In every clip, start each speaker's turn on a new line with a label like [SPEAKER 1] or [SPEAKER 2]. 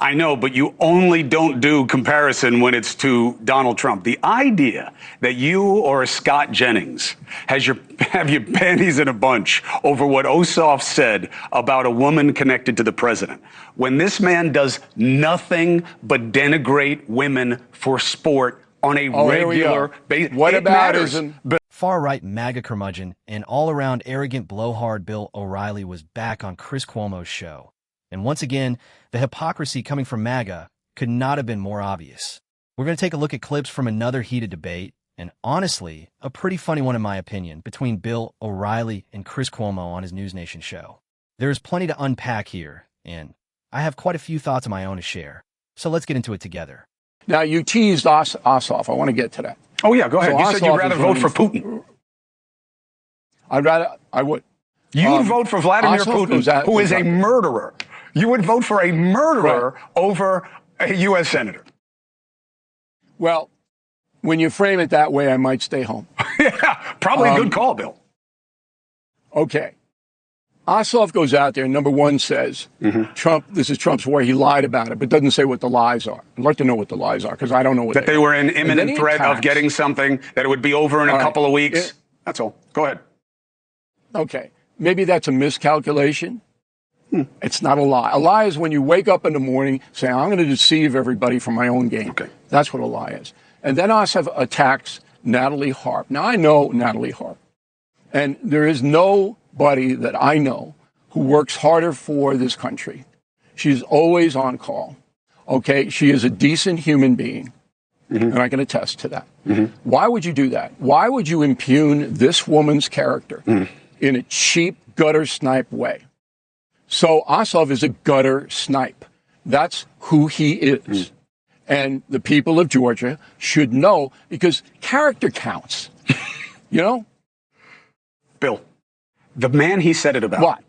[SPEAKER 1] I know, but you only don't do comparison when it's to Donald Trump. The idea that you or Scott Jennings have your panties in a bunch over what Ossoff said about a woman connected to the president, when this man does nothing but denigrate women for sport on a regular basis.
[SPEAKER 2] Whataboutism.
[SPEAKER 3] Far-right MAGA curmudgeon and all-around arrogant blowhard Bill O'Reilly was back on Chris Cuomo's show. And once again, the hypocrisy coming from MAGA could not have been more obvious. We're going to take a look at clips from another heated debate, and honestly, a pretty funny one in my opinion, between Bill O'Reilly and Chris Cuomo on his News Nation show. There's plenty to unpack here, and I have quite a few thoughts of my own to share. So let's get into it together.
[SPEAKER 2] Now, you teased Ossoff. I want to get to that.
[SPEAKER 1] Oh, yeah, go ahead.
[SPEAKER 2] So
[SPEAKER 1] You said you'd rather vote for Putin.
[SPEAKER 2] I would.
[SPEAKER 1] You would vote for Vladimir Putin, who is a murderer. You would vote for a murderer over a U.S. senator.
[SPEAKER 2] Well, when you frame it that way, I might stay home.
[SPEAKER 1] Yeah, probably a good call, Bill.
[SPEAKER 2] Okay. Ossoff goes out there and number one says, Trump, this is Trump's war. He lied about it, but doesn't say what the lies are. I'd like to know what the lies are because I don't know what
[SPEAKER 1] they were in imminent threat of getting something, that it would be over in a couple of weeks. That's all. Go ahead.
[SPEAKER 2] Okay. Maybe that's a miscalculation. It's not a lie. A lie is when you wake up in the morning saying, I'm going to deceive everybody for my own gain.
[SPEAKER 1] Okay.
[SPEAKER 2] That's what a lie is. And then Ossoff attacks Natalie Harp. Now, I know Natalie Harp. And there is nobody that I know who works harder for this country. She's always on call. Okay? She is a decent human being. And I can attest to that. Why would you do that? Why would you impugn this woman's character in a cheap, gutter snipe way? So Ossoff is a gutter snipe. That's who he is. And the people of Georgia should know because character counts. You know?
[SPEAKER 1] Bill, the man he said it about.
[SPEAKER 2] What?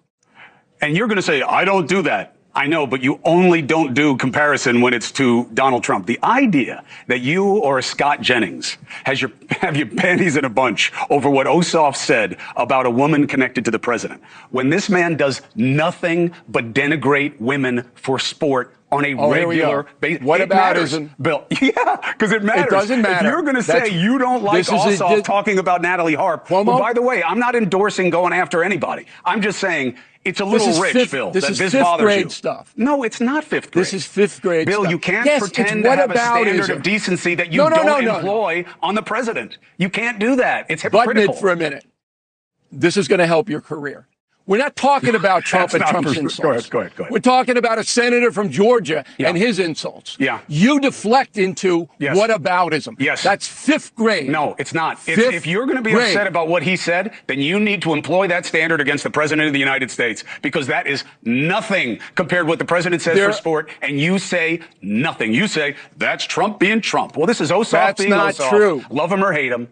[SPEAKER 1] And you're going to say, I don't do that. I know, but you only don't do comparison when it's to Donald Trump. The idea that you or Scott Jennings have your panties in a bunch over what Ossoff said about a woman connected to the president, when this man does nothing but denigrate women for sport on a regular basis.
[SPEAKER 2] Whataboutism.
[SPEAKER 1] Bill, yeah, because it matters.
[SPEAKER 2] It doesn't matter.
[SPEAKER 1] If you're going to say you don't like Ossoff talking about Natalie Harp, well, by the way, I'm not endorsing going after anybody. I'm just saying it's a little rich, Phil,
[SPEAKER 2] this
[SPEAKER 1] that
[SPEAKER 2] is
[SPEAKER 1] this
[SPEAKER 2] fifth
[SPEAKER 1] bothers
[SPEAKER 2] grade
[SPEAKER 1] you.
[SPEAKER 2] stuff.
[SPEAKER 1] No, it's not fifth grade.
[SPEAKER 2] This is fifth grade
[SPEAKER 1] Bill,
[SPEAKER 2] stuff.
[SPEAKER 1] you can't pretend to have a standard of decency that you don't employ on the president. You can't do that. It's hypocritical.
[SPEAKER 2] Button it for a minute. This is going to help your career. We're not talking about Trump and Trump's insults.
[SPEAKER 1] Go ahead.
[SPEAKER 2] We're talking about a senator from Georgia and his insults.
[SPEAKER 1] Yeah.
[SPEAKER 2] You deflect into whataboutism.
[SPEAKER 1] Yes.
[SPEAKER 2] That's fifth grade.
[SPEAKER 1] No, it's not. If you're going to be upset about what he said, then you need to employ that standard against the president of the United States, because that is nothing compared to what the president says for sport, and you say nothing. You say, that's Trump being Trump. Well, this is Ossoff being Ossoff.
[SPEAKER 2] That's not true.
[SPEAKER 1] Love him or hate him.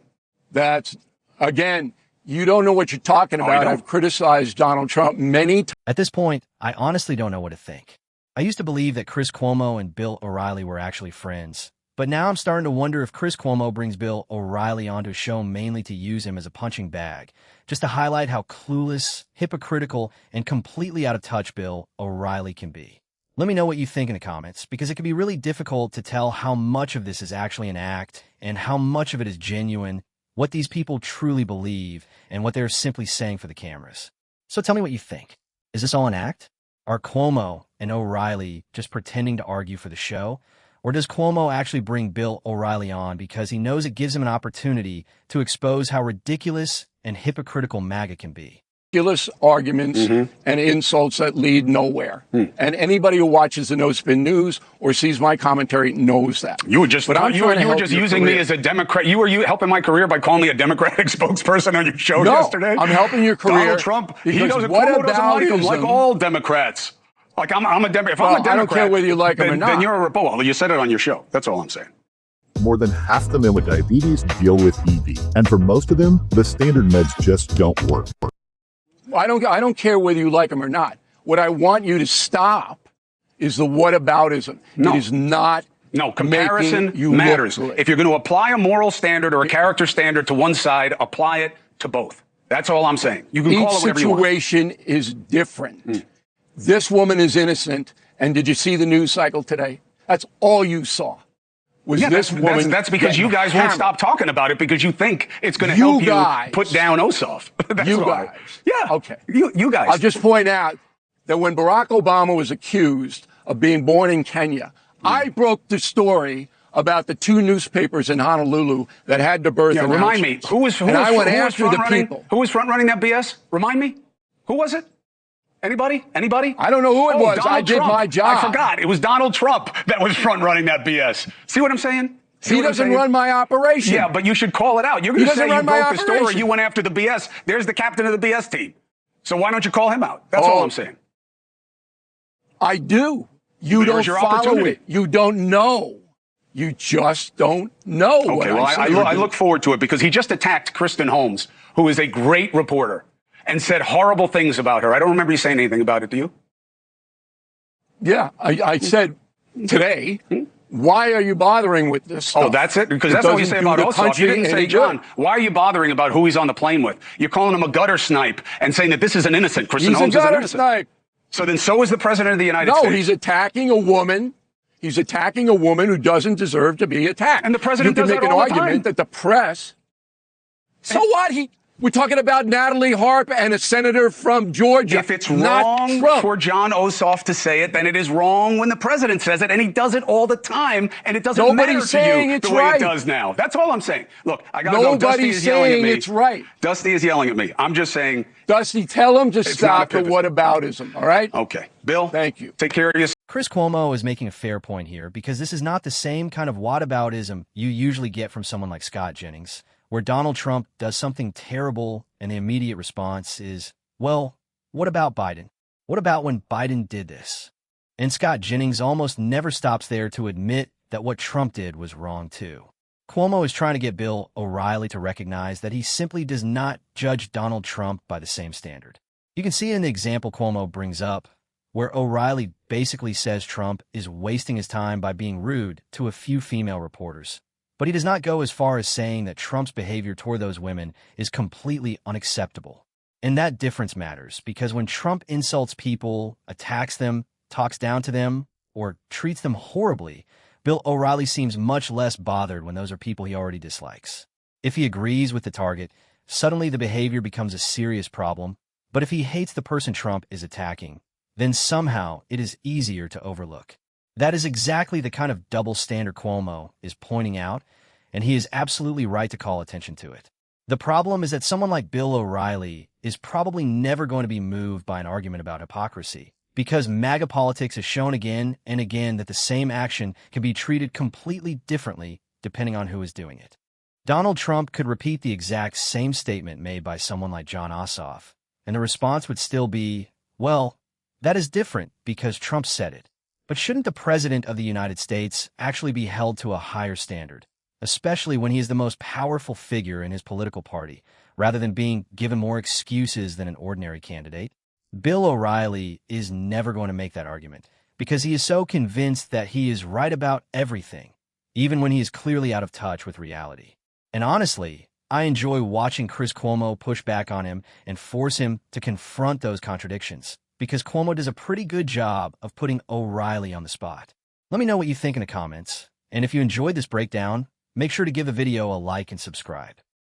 [SPEAKER 2] That's, again, you don't know what you're talking about. I've criticized Donald Trump many times.
[SPEAKER 3] At this point, I honestly don't know what to think. I used to believe that Chris Cuomo and Bill O'Reilly were actually friends. But now I'm starting to wonder if Chris Cuomo brings Bill O'Reilly onto his show mainly to use him as a punching bag, just to highlight how clueless, hypocritical, and completely out of touch Bill O'Reilly can be. Let me know what you think in the comments, because it can be really difficult to tell how much of this is actually an act and how much of it is genuine, what these people truly believe, and what they're simply saying for the cameras. So tell me what you think. Is this all an act? Are Cuomo and O'Reilly just pretending to argue for the show? Or does Cuomo actually bring Bill O'Reilly on because he knows it gives him an opportunity to expose how ridiculous and hypocritical MAGA can be?
[SPEAKER 2] Ridiculous arguments and insults that lead nowhere. And anybody who watches the No Spin News or sees my commentary knows that.
[SPEAKER 1] You were just, you were just using me as a Democrat. You were helping my career by calling me a Democratic spokesperson on your show yesterday.
[SPEAKER 2] I'm helping your career.
[SPEAKER 1] Donald Trump, he doesn't like him, like all Democrats. Like I'm a Democrat. If I'm a Democrat,
[SPEAKER 2] I don't care whether you like him or not.
[SPEAKER 1] Then you're a Republican. Well, you said it on your show. That's all I'm saying.
[SPEAKER 4] More than half the men with diabetes deal with ED. And for most of them, the standard meds just don't work.
[SPEAKER 2] I don't care whether you like them or not. What I want you to stop is the whataboutism.
[SPEAKER 1] No.
[SPEAKER 2] It is not.
[SPEAKER 1] No, comparison matters. If you're going to apply a moral standard or a character standard to one side, apply it to both. That's all I'm saying. You can call it whatever you want.
[SPEAKER 2] Each situation is different. This woman is innocent, And did you see the news cycle today? That's all you saw. Was this woman?
[SPEAKER 1] That's because you guys won't stop talking about it because you think it's going to
[SPEAKER 2] You
[SPEAKER 1] help
[SPEAKER 2] guys.
[SPEAKER 1] you put down Ossoff. That's
[SPEAKER 2] You
[SPEAKER 1] why.
[SPEAKER 2] guys.
[SPEAKER 1] Yeah.
[SPEAKER 2] Okay.
[SPEAKER 1] You guys.
[SPEAKER 2] I'll just point out that when Barack Obama was accused of being born in Kenya, I broke the story about the 2 newspapers in Honolulu that had the birth announcements.
[SPEAKER 1] Remind me, who was
[SPEAKER 2] and I went after the people.
[SPEAKER 1] Who was front running that BS? Remind me. Who was it? Anybody?
[SPEAKER 2] I don't know who it was.
[SPEAKER 1] Donald
[SPEAKER 2] I did
[SPEAKER 1] Trump.
[SPEAKER 2] my job.
[SPEAKER 1] I forgot. It was Donald Trump that was front running that BS. See what I'm saying?
[SPEAKER 2] He doesn't run my operation.
[SPEAKER 1] Yeah, but you should call it out. You're going to say you broke the story.
[SPEAKER 2] operation.
[SPEAKER 1] You went after the BS. There's the captain of the BS team. So why don't you call him out? That's all I'm saying.
[SPEAKER 2] I do. You don't follow it. You don't know. You just don't know.
[SPEAKER 1] Okay, well, I look forward to it because he just attacked Kristen Holmes, who is a great reporter, and said horrible things about her. I don't remember you saying anything about it, do you?
[SPEAKER 2] Yeah, I said today, why are you bothering with this stuff?
[SPEAKER 1] Oh, that's it? Because that's what you say about Ossoff. You didn't say, John, why are you bothering about who he's on the plane with? You're calling him a gutter snipe and saying that this is an innocent. Kristen Holmes is an innocent.
[SPEAKER 2] Snipe.
[SPEAKER 1] So then so is the president of the United States.
[SPEAKER 2] No, he's attacking a woman. He's attacking a woman who doesn't deserve to be attacked.
[SPEAKER 1] And the president does that all the time.
[SPEAKER 2] You can make an argument that the press... So what? We're talking about Natalie Harp and a senator from Georgia.
[SPEAKER 1] If it's wrong for Jon Ossoff to say it, then it is wrong when the president says it, and he does it all the time, and it doesn't matter to you the way it does now. That's all I'm saying. Look, I got to go. Dusty is yelling at me.
[SPEAKER 2] It's right.
[SPEAKER 1] Dusty is yelling at me. I'm just saying.
[SPEAKER 2] Dusty, tell him to stop the whataboutism, all right?
[SPEAKER 1] Okay. Bill,
[SPEAKER 2] thank you.
[SPEAKER 1] Take care of yourself.
[SPEAKER 3] Chris Cuomo is making a fair point here because this is not the same kind of whataboutism you usually get from someone like Scott Jennings, where Donald Trump does something terrible and the immediate response is, well, what about Biden? What about when Biden did this? And Scott Jennings almost never stops there to admit that what Trump did was wrong too. Cuomo is trying to get Bill O'Reilly to recognize that he simply does not judge Donald Trump by the same standard. You can see in the example Cuomo brings up, where O'Reilly basically says Trump is wasting his time by being rude to a few female reporters. But he does not go as far as saying that Trump's behavior toward those women is completely unacceptable. And that difference matters because when Trump insults people, attacks them, talks down to them, or treats them horribly, Bill O'Reilly seems much less bothered when those are people he already dislikes. If he agrees with the target, suddenly the behavior becomes a serious problem. But if he hates the person Trump is attacking, then somehow it is easier to overlook. That is exactly the kind of double standard Cuomo is pointing out, and he is absolutely right to call attention to it. The problem is that someone like Bill O'Reilly is probably never going to be moved by an argument about hypocrisy, because MAGA politics has shown again and again that the same action can be treated completely differently depending on who is doing it. Donald Trump could repeat the exact same statement made by someone like Jon Ossoff, and the response would still be, well, that is different because Trump said it. But shouldn't the President of the United States actually be held to a higher standard, especially when he is the most powerful figure in his political party, rather than being given more excuses than an ordinary candidate? Bill O'Reilly is never going to make that argument because he is so convinced that he is right about everything, even when he is clearly out of touch with reality. And honestly, I enjoy watching Chris Cuomo push back on him and force him to confront those contradictions, because Cuomo does a pretty good job of putting O'Reilly on the spot. Let me know what you think in the comments, and if you enjoyed this breakdown, make sure to give the video a like and subscribe.